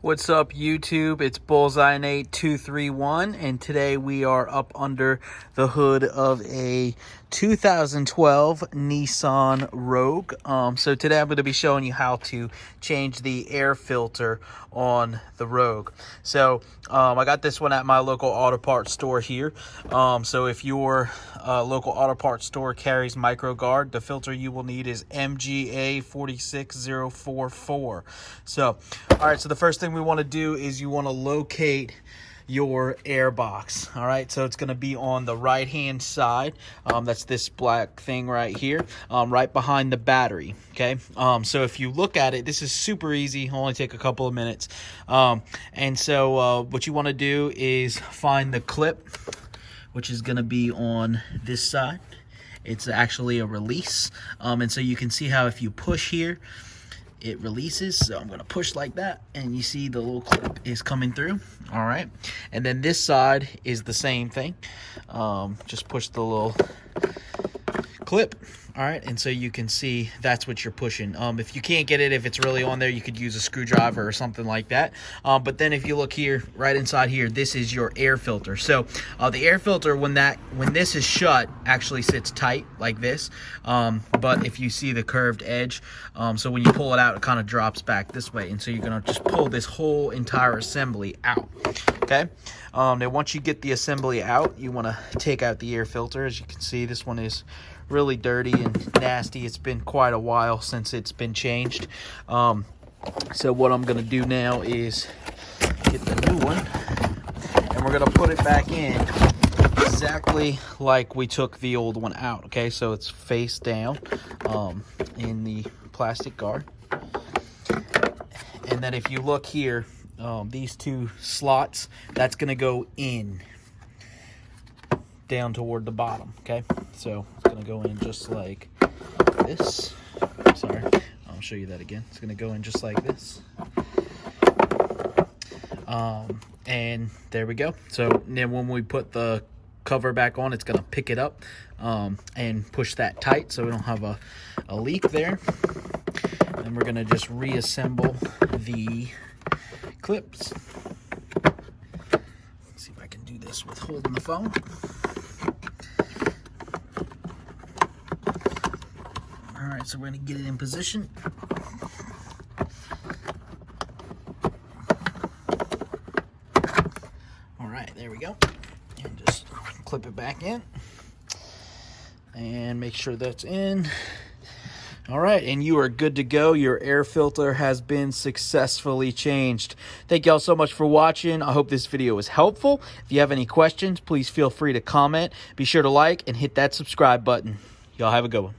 What's up, YouTube? It's Bullseye8231, and today we are up under the hood of a 2012 Nissan Rogue. So today I'm going to be showing you how to change the air filter on the Rogue. So I got this one at my local auto parts store here. So if your local auto parts store carries MicroGuard, the filter you will need is MGA 46044. So, all right, so the first thing we want to do is you want to locate your air box. All right, so it's going to be on the right hand side. That's this black thing right here, right behind the battery. Okay, so if you look at it, this is super easy, only take a couple of minutes. And so what you want to do is find the clip, which is going to be on this side. It's actually a release, and so you can see how if you push here, it releases. So I'm going to push like that, and you see the little clip is coming through. All right, and then this side is the same thing. Just push the little clip. All right, and so you can see that's what you're pushing. If you can't get it, if it's really on there, you could use a screwdriver or something like that. But then if you look here, right inside here, this is your air filter. So the air filter, when this is shut, actually sits tight like this. But if you see the curved edge, so when you pull it out, it kind of drops back this way. And so you're gonna just pull this whole entire assembly out. Okay. Now once you get the assembly out, you want to take out the air filter. As you can see, this one is really dirty and nasty. It's been quite a while since it's been changed. So what I'm gonna do now is get the new one, and we're gonna put it back in exactly like we took the old one out. Okay, so it's face down in the plastic guard, and then if you look here, these two slots, that's gonna go in down toward the bottom. Okay, so it's gonna go in just like this. Sorry, I'll show you that again. It's gonna go in just like this. And there we go. So then when we put the cover back on, it's gonna pick it up and push that tight so we don't have a leak there. And we're gonna just reassemble the clips. Let's see if I can do this with holding the phone. All right, so we're gonna get it in position. All right, there we go. And just clip it back in and make sure that's in. All right, and you are good to go. Your air filter has been successfully changed. Thank y'all so much for watching. I hope this video was helpful. If you have any questions, please feel free to comment. Be sure to like and hit that subscribe button. Y'all have a good one.